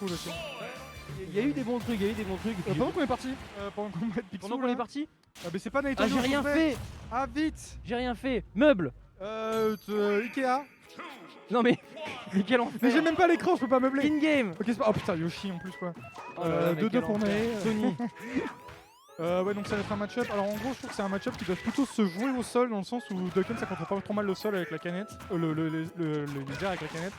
Cool aussi. Il y a eu des bons trucs, Pendant qu'on est parti, pendant qu'on est Pendant qu'on est parti. Ah mais c'est pas Naito. Ah j'ai rien fait. Ah vite. J'ai rien fait. Meuble. Ikea. Non mais quel enfer. Mais j'ai même pas l'écran, je peux pas meubler. In-game. Ok c'est pas... Oh putain Yoshi en plus quoi. Oh là là, mais 2-2 quel pour enfer. Nae. Sony. Ouais donc ça va être un match-up. Alors en gros je trouve que c'est un match-up qui doit plutôt se jouer au sol dans le sens où Ducken ça contrôle pas trop mal le sol avec la canette. Les airs avec la canette.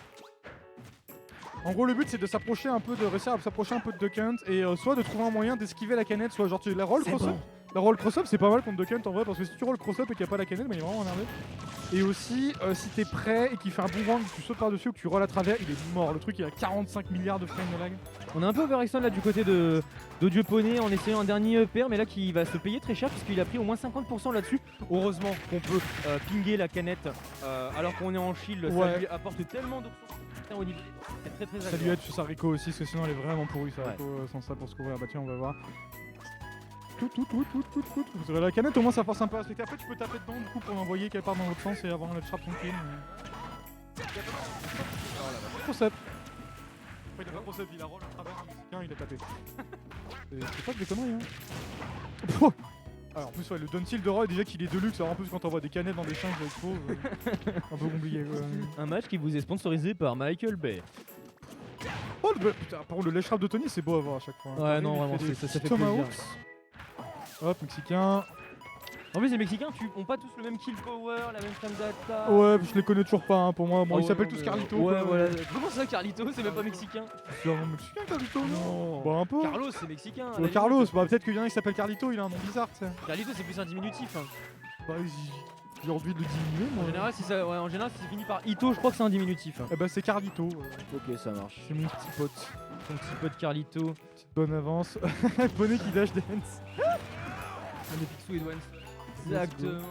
En gros le but c'est de s'approcher un peu, de réussir à s'approcher un peu de Duck Hunt et soit de trouver un moyen d'esquiver la canette, soit genre tu la roll cross-up. La roll cross-up c'est pas mal contre Duck Hunt en vrai parce que si tu roll cross-up et qu'il n'y a pas la canette, bah il est vraiment emmerdé. Et aussi si t'es prêt et qu'il fait un bon round, que tu sautes par dessus ou que tu rolls à travers, il est mort. Le truc il a 45 milliards de frames de lag. On a un peu overextend là du côté d'Odieux Poney en essayant un dernier pair, mais là qui va se payer très cher puisqu'il a pris au moins 50% là-dessus. Heureusement qu'on peut pinguer la canette alors qu'on est en shield, ça lui apporte tellement de ressources au niveau. C'est très Ça agréable. lui aide sur sa Rico aussi parce que sinon elle est vraiment pourrie sa Ouais. Rico sans ça pour se couvrir. Bah tiens on va voir. Vous aurez la canette au moins ça force un peu à respecter. Après tu peux taper dedans du coup pour l'envoyer qu'elle part dans l'autre sens et avoir le trap tranquille. Cross-up. Après il a pas cross-up, il a roll à travers un mexicain, il a tapé. C'est pas que des conneries hein. Alors en plus ouais, le down tilt de Roy déjà qu'il est de luxe, alors en plus quand on voit des canettes dans des champs je trouve un peu compliqué quoi. Un match qui vous est sponsorisé par Michael Bay. Oh putain, par contre le ledge trap de Tony c'est beau à voir à chaque fois. Ouais non vraiment ça fait plaisir. Hop mexicain. En plus les Mexicains ont pas tous le même kill power, la même frame data. Ouais je les connais toujours pas hein, pour moi. Bon Ah ils ouais, s'appellent non, tous mais- Carlito. Ouais quoi. voilà. Comment ça Carlito c'est même pas mexicain. C'est un nom mexicain Carlito Non. Bah un peu. Carlos c'est mexicain. à la Ouais, Carlos, limite. bah peut-être qu'il y en a qui s'appelle Carlito, il a un nom bizarre tu sais. Carlito c'est plus un diminutif. Hein. Bah j'ai envie de le diminuer moi. En général si c'est fini par Ito je crois que c'est un diminutif. Eh bah c'est Carlito. Ok ça marche. C'est mon petit pote. Ton petit pote Carlito. Petite bonne avance. Bonnet qui dash dance. On est Picsou et Dwans. Exactement.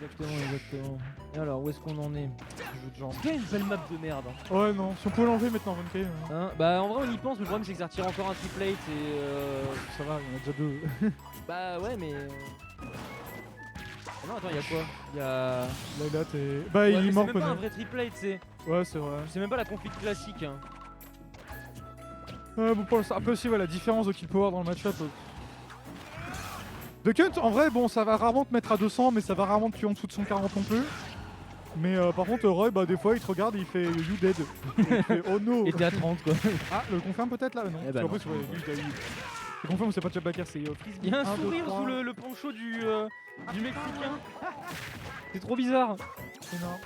Exactement. Et alors où est-ce qu'on en est? Jeu de jambes. C'est une belle map de merde. Hein. Ouais non, si on pouvait l'enlever maintenant 20k. Hein, bah en vrai on y pense, mais le problème c'est que ça retire encore un triplate et Ça va, il y en a déjà deux. bah ouais mais... Ah non attends y'a quoi? Y'a... Là t'es... Bah Ouais, il mais est c'est mort même pas un Bonnet. vrai triplate c'est... Ouais c'est vrai. C'est même pas la config classique hein. Bon pour l'instant, après aussi ouais, la différence de kill power dans le match-up. De Kunt en vrai bon ça va rarement te mettre à 200 mais ça va rarement te tuer en dessous de 140 non plus. Mais par contre Roy bah des fois il te regarde et il fait you dead. Et il fait oh no. Et t'es à 30 quoi. Ah le confirme peut-être là non. Eh bah Parce qu'en plus ouais, lui t'as eu... Le confirme c'est pas Chabaker c'est Frisbee. Il y a un 1, 2, sourire 3. sous le poncho du Mexicain. C'est trop bizarre. C'est énorme.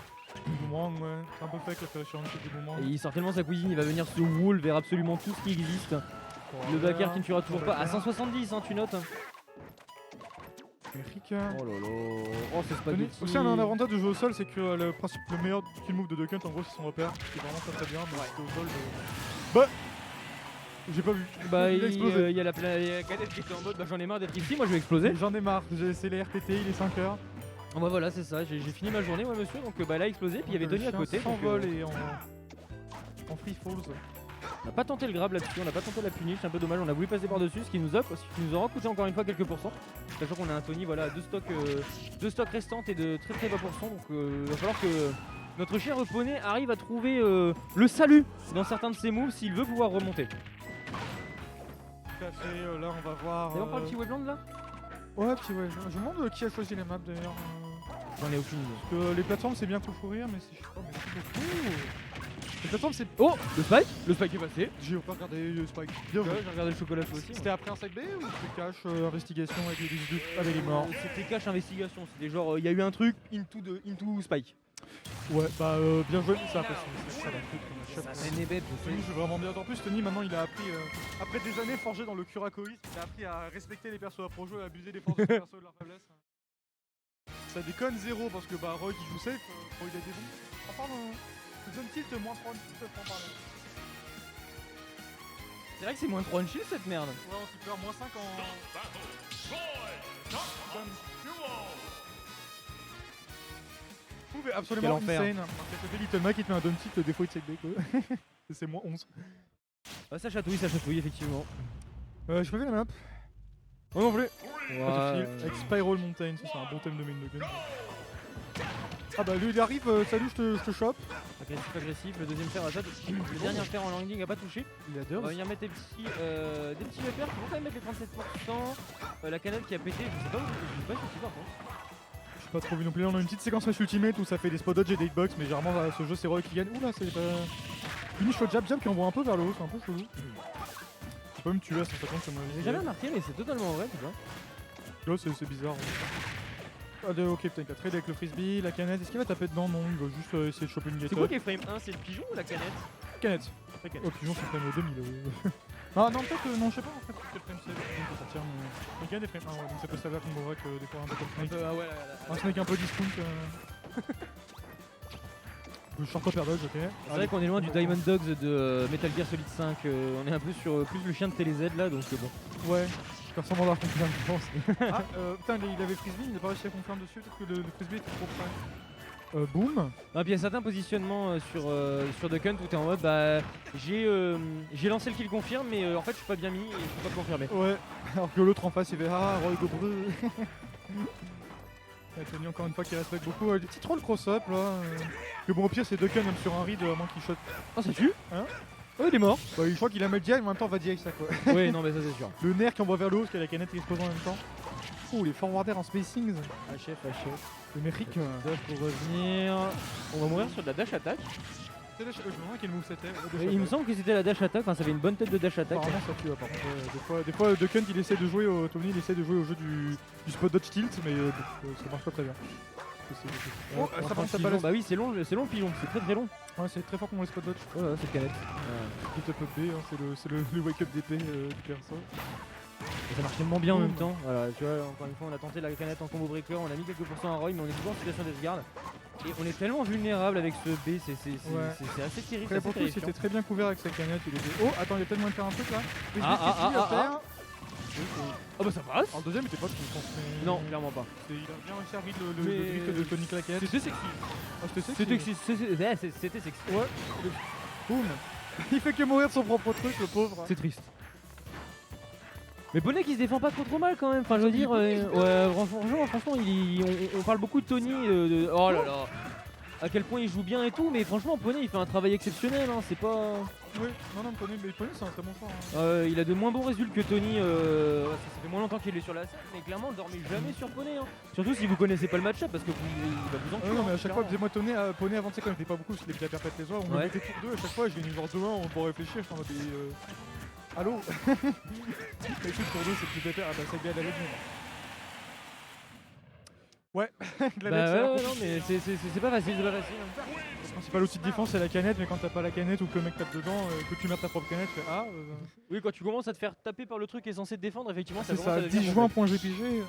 Boomerang ouais, c'est un peu fake la ferricurance du boomerang. Et il sort tellement sa cuisine, il va venir se wall vers absolument tout ce qui existe. Le backer qui ne tuera toujours pas. À 170 hein tu notes. Américain. Oh lolo. Oh c'est spaghetti. Aussi un avantage de jouer au sol c'est que le meilleur kill move de Duck Hunt en gros c'est son repère. C'est vraiment très bien mais c'était au sol Bah j'ai pas vu. Bah il a explosé. y a la cadette qui était en mode bah j'en ai marre d'être ici, moi je vais exploser. J'en ai marre, j'ai essayé les RTT, il est 5h. Oh bah voilà c'est ça, j'ai fini ma journée ouais monsieur, donc bah là explosé, puis il y avait Tony à côté. Sans donc, vol et en free falls. On n'a pas tenté le grab là-dessus, on n'a pas tenté la punish, c'est un peu dommage, on a voulu passer par-dessus, ce qui nous aura coûté encore une fois quelques pourcents. Sachant qu'on a un Tony voilà, deux stocks restantes et de très bas pourcents, donc il va falloir que notre cher poney arrive à trouver le salut dans certains de ses moves s'il veut pouvoir remonter. Tout à fait, là on va voir... D'ailleurs on parle de petit Webland là? Ouais petit ouais, je me demande qui a choisi les maps d'ailleurs. J'en ai aucune idée. Parce que les plateformes c'est bien pour courir mais c'est... Oh mais c'est beaucoup. Les plateformes c'est... Oh le spike est passé. J'ai pas regardé le spike. Bien Ouais, joué. j'ai regardé le chocolat aussi. C'était après un side B ou c'était cash investigation avec les morts? C'était cache investigation, c'était genre il y a eu un truc into spike. Ouais bah bien joué, ça après ça va foutre comme un chef. Tony joue vraiment bien. En plus Tony maintenant il a appris, après des années forgé dans le Curacoïs, il a appris à respecter les persos à pro-jeu et à abuser des forces des persos de leur faiblesse. Ça déconne zéro parce que bah Roy qui joue safe, quand il a des bons. En parlant, zone tilt moins 3 tilt en parlant. C'est vrai que c'est moins 3 shield cette merde. Ouais on peut faire moins 5 en... C'est absolument Quel enfer. insane. Parce que Little Mac il te met un down tilt, des fois il te save day quoi. C'est moins 11. Ah, ça chatouille effectivement. Je peux faire la map. Oh non plus. Pas de fil. Avec Spiral Mountain, ça c'est un bon thème de main de gun. Ah bah lui il arrive, salut, je te chope. Agressif, le deuxième fer va top. Le dernier fer en landing a pas touché. Il a On va venir mettre des petits uppers qui vont quand même mettre les 37%. La canette qui a pété, je sais pas où, je sais pas si par contre. Je sais pas trop vu non plus, on a une petite séquence match ultimate où ça fait des spot dodge et des hitbox, mais généralement ce jeu c'est Roy qui gagne. Oula, c'est pas. Finish au jab qui envoie un peu vers le haut, c'est un peu chelou. Tu peux me tuer à 150 comme J'ai jamais remarqué, mais c'est totalement vrai, tu vois. Là c'est bizarre. Ah, ok, putain, il a trade avec le frisbee, la canette. Est-ce qu'il va taper dedans? Non, il va juste essayer de choper une C'est get quoi up. qui est frame 1? C'est le pigeon ou la canette? Canette. La canette. Oh, pigeon, c'est frame 2000. Ah non, peut-être, non, je sais pas en fait, quel frame c'est. Il peut sortir, mais. Il y a des frames 1, ouais, donc ça peut s'avérer comme vrai que des fois un peu comme Snake. Ah ouais, Un Snake un peu discount. Le short upper dodge, ok. c'est vrai qu'on est loin du Diamond Dogs de Metal Gear Solid 5. On est un peu sur plus le chien de TéléZ là, donc bon. Ouais, je perds sans d'avoir confirmé, je pense. Ah, putain, il avait frisbee, il n'a pas réussi à confirmer dessus, peut-être que le frisbee était trop près. Boom. Ah, puis il y a certains positionnements sur Duck Hunt où t'es en mode bah j'ai lancé le kill confirme, mais en fait je suis pas bien mis et je peux pas le confirmer. Ouais, alors que l'autre en face il fait ah, Roy Gobreux. Tony encore une fois qui respecte beaucoup. Des petits trolls cross-up là. Que bon, au pire, c'est Ducken même sur un read, à moins qu'il shot. Oh, ça tue. Hein? Oh, il est mort. Bah, je crois qu'il a mis le dive, mais en même temps, on va direct ça quoi. Oui, non, mais ça c'est sûr. Le nerf qui envoie vers le haut, parce qu'il y a la canette qui explose en même temps. Oh, les forwarders en spacings. HF. Le mérique. Dash pour revenir. On va mourir sur de la dash attack. Je me demande quel move c'était. Il me semble que c'était la dash attack, enfin ça avait une bonne tête de dash attack. Apparemment ça tue, par contre. Des fois Ducken il essaie de jouer au Tony, il essaie de jouer au jeu du spot dodge tilt, mais ça marche pas très bien. Oh, ça Enfin, prend sa pigeon. balle. Bah oui, c'est long le pigeon, c'est très long. Ouais, c'est très fort comme les spot dodge. Oh là là, c'est canette. Hit up B, hein, c'est le wake up d'épée du perso. Et ça marche tellement bien en même temps. Voilà, tu vois, encore une fois, on a tenté la canette en combo breaker, on a mis quelques pourcents à Roy, mais on est toujours en situation d'esgarde. Et on est tellement vulnérable avec ce B, c'est assez terrible. Après, pour tout, c'était très bien couvert avec sa canette. Il était... Oh, attends, il y a peut-être moyen de faire un truc là. Oh bah ça passe. Alors, le deuxième était pas trop, je pense. Mais... Non, clairement pas. Il a bien réussi à read le drift de Tony Claquette. C'était sexy. Ah, c'était sexy. C'était sexy. Ouais. Boum. Il fait que mourir de son propre truc, le pauvre. C'est triste. Mais Bonnet qui se défend pas trop mal quand même, enfin je veux dire, ouais, franchement on parle beaucoup de Tony, oh là là, à quel point il joue bien et tout, mais franchement Poney il fait un travail exceptionnel, hein, c'est pas... Oui, non, Poney c'est un très bon choix. Il a de moins bons résultats que Tony, ça fait moins longtemps qu'il est sur la scène, mais clairement dormez jamais sur Poney, hein. Surtout si vous connaissez pas le match-up parce que il va vous en tuer. Non mais à chaque fois, moi Poney avançait quand il était pas beaucoup, parce qu'il était à perpète les oies, on me mettait tour 2 à chaque fois, je gagnais genre 2-1, on peut réfléchir, je suis en mode allô. Mais écoute, pour 2 c'est plus pépère, ah bah ça gagne la Legend. Ouais, ouais, non mais c'est pas facile, Le principal outil de défense c'est la canette, mais quand t'as pas la canette ou que le mec tape dedans, que tu mets ta propre canette, tu fais ah. Oui, quand tu commences à te faire taper par le truc qui est censé te défendre, effectivement ça c'est commence ça, à devenir 10 juin.gpg.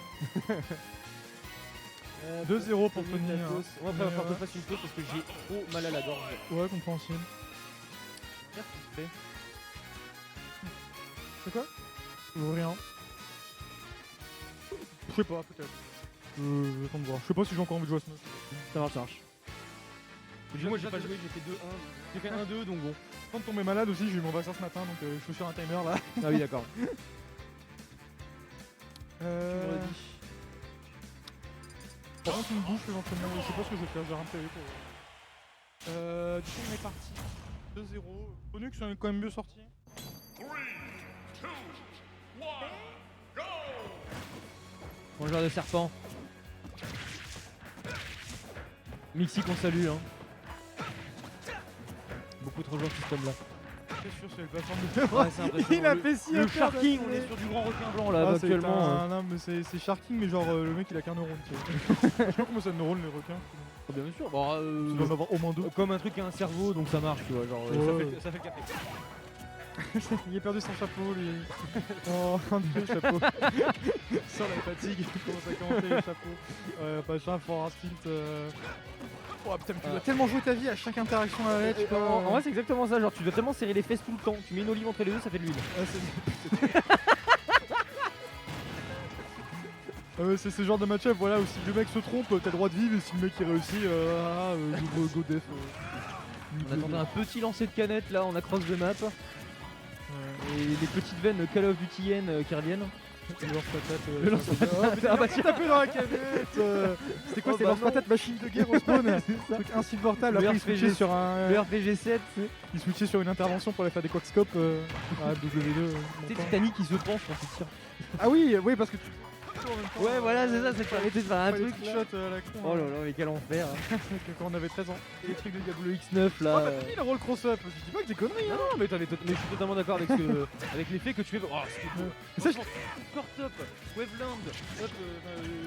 2-0 pour Tony. On va faire que je fasse une pause parce que j'ai trop mal à la gorge. Ouais, compréhensible. C'est quoi? Rien. Je sais pas, peut-être. J'attends de voir. Je sais pas si j'ai encore envie de jouer à ce match. Ça marche. Moi j'ai pas joué, j'ai fait 2-1. J'ai fait 1-2 donc bon. Quand on tomber malade aussi, j'ai eu mon vaccin ce matin donc je suis sur un timer là. Ah oui d'accord. Par contre une bouche éventuellement, je sais pas ce que je vais faire, j'ai rien prévu pour... du coup on est parti. 2-0. Connu que c'est quand même mieux sorti. 3, 2, 1, go! Bon joueur de serpent. Mixi qu'on salue hein. Beaucoup trop joueurs ce système là. C'est sûr, c'est le plateforme de Ouais, c'est impressionnant. Il a fait si le Sharking, on est sur du grand requin blanc là actuellement. Non mais c'est Sharking mais genre le mec il a qu'un neurone. Je sais pas comment ça neurone les requins. Oh, bien sûr, bon, Tu dois en avoir au moins 2. comme un truc qui a un cerveau donc ça marche tu vois, genre ça fait le café. Il a perdu son chapeau lui. Oh le chapeau. Sans la fatigue, il commence à commenter le chapeau. Pas fort un tilt. Oh putain, mais tu dois tellement jouer ta vie à chaque interaction avec. En vrai c'est exactement ça, genre tu dois tellement serrer les fesses tout le temps, tu mets une olive entre les deux ça fait de l'huile. C'est ce genre de match-up voilà, où si le mec se trompe, t'as le droit de vivre et si le mec il réussit, go def. On attendait un petit lancer de canette là, on a cross de map. Et les petites veines Call of Duty qui reviennent. Le lance-patate. Le lance-patate. Ah bah tiens. Tapé dans la canette. C'était quoi? Oh, C'était bah lance-patate machine de guerre au spawn. Truc insupportable. Le Après il switchait RPG. sur un. Le RPG 7, Il switchait sur une intervention pour aller faire des quickscopes à W2. c'est Titanic qui se penche quand il tire. Ah oui, oui, parce que tu. Ouais, voilà, c'est ça, ça te permettait de faire un truc. Shot à la con. Oh là là, mais quel enfer. Quand on avait 13 ans. Les trucs de Diablo X9 Ah là. bah t'as mis le roll cross-up. Je dis pas que des conneries. Non, non, mais, mais je suis totalement d'accord avec, avec l'effet que tu fais. Oh, Mais ça, c'est core top, Waveland, up,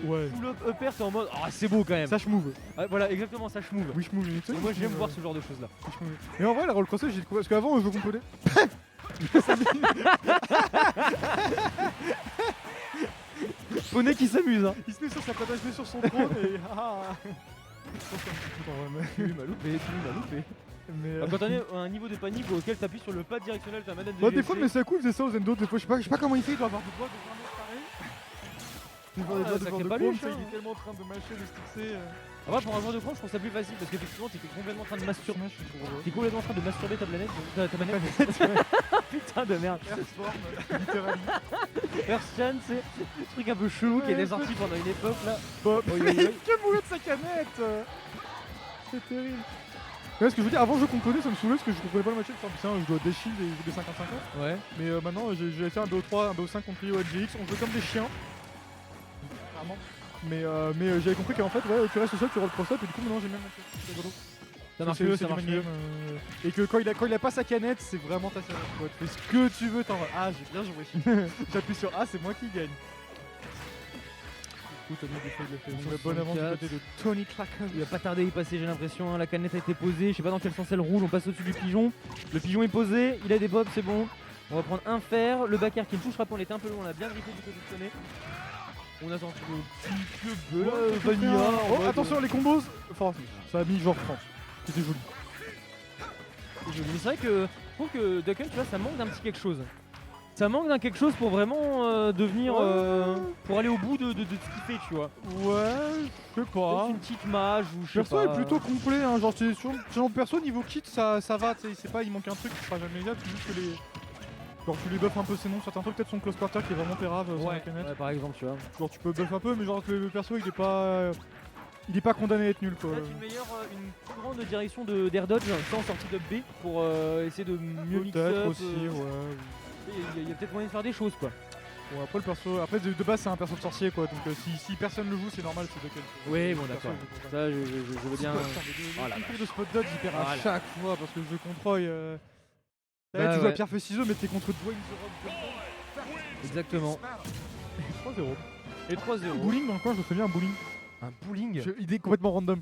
Ouais. full up, upper, c'est en mode. Ah, c'est beau quand même. Sash move. Ah, voilà, exactement, ça move. Wish move. Et moi j'aime voir ce genre de choses là. Mais en vrai, la roll cross-up, j'ai découvert. Parce qu'avant, je comprenais. Poney qui s'amuse, hein. Il se met sur sa patate, il se met sur son trône et. Ah. Tu m'as loupé, tu m'as loupé. Mais. Bah, quand on est à un niveau de panique auquel t'appuies sur le pas directionnel de ta manette de Bah, des GSC, fois, mais c'est cool, c'est ça aux Zendo. Des fois, je sais pas comment il fait, il doit avoir des doigts de vraiment pareil. Il doit avoir des ça doigts crée de pas chrome, les tu sais, chiens, il est tellement en train de mâcher, de stixer. En vrai, pour un joueur de cran, je trouve ça plus facile parce qu'effectivement, t'es complètement en train de masturber. T'es complètement en train de masturber ta planète, ta manette. Putain de merde. Earthform, littéralement. Earthchan, c'est un truc un peu chelou qui Ouais, est sorti pendant une époque là. Bah, Oi, oi, mais oi. que mourir de sa canette. C'est terrible. Ouais, ce que je veux dire, avant je comprenais, ça me saoulait parce que je comprenais pas le match-up. Putain, je dois déchirer des 50-50. Ouais. Mais maintenant, j'ai fait un BO3, un BO5 contre Rio LGX. On joue comme des chiens. Clairement. Mais j'avais compris qu'en fait, ouais, tu restes seul, tu rolls cross-up et du coup, maintenant j'ai même match-up. C'est rigolo. Ça marche C'est- mieux, c'est ça du marche manium, mieux. et que quand il a pas sa canette, c'est vraiment ta canette. Quoi. Tu fais ce que tu veux, t'en vas. Ah, j'ai bien joué. J'appuie sur A, c'est moi qui gagne. Du coup, Tony Defoe, il a fait une bonne avance du 64. côté de Tony Clacken. Il va pas tarder à y passer, j'ai l'impression. Hein. La canette a été posée, je sais pas dans quel sens elle roule. On passe au-dessus du pigeon. Le pigeon est posé, il a des bobs, c'est bon. On va prendre un fer. Le backer qui ne touchera pas, on était un peu loin, on a bien grippé du côté de Sonnet. On a sorti le petit cube vanilla. en Oh, mode, attention, les combos. Enfin, ça a mis genre France. C'était joli. Mais c'est vrai que je trouve que Ducken, tu vois, ça manque d'un petit quelque chose. Ça manque d'un quelque chose pour vraiment devenir. Pour aller au bout de ce qu'il fait, tu vois. Ouais, je sais pas. Peut-être une petite mage ou je sais Perso pas. est plutôt complet, hein. Genre, sur perso niveau kit, ça va, tu sais, c'est pas, il manque un truc qui sera jamais viable, c'est juste que les. Genre, tu les buffes un peu, c'est non, certains trucs, peut-être son close quarter qui est vraiment pérave sur la canette. Ouais, par exemple, tu vois. Genre, tu peux buff un peu, mais genre, le perso il est pas. Il est pas condamné à être nul quoi. Peut-être une plus grande direction d'air dodge sans sortie de B pour essayer de mieux mixer Peut-être up, aussi, ouais. Il y a peut-être moyen de faire des choses quoi. Bon, après, le perso. Après, de base, c'est un perso de sorcier quoi, donc si personne le joue, c'est normal, c'est de quel. Oui, bon Le perso, d'accord. je comprends. Ça, je veux bien. Oh la Le concours de spot dodge, il perd à Voilà. chaque fois parce que le jeu contrôle. Bah tu joues à ouais. pierre feu ciseaux, mais t'es contre Dwayne The Rock. Exactement. 3-0. Et 3-0. Bowling dans le coin, je me souviens un bowling. Un bowling. Idée complètement random.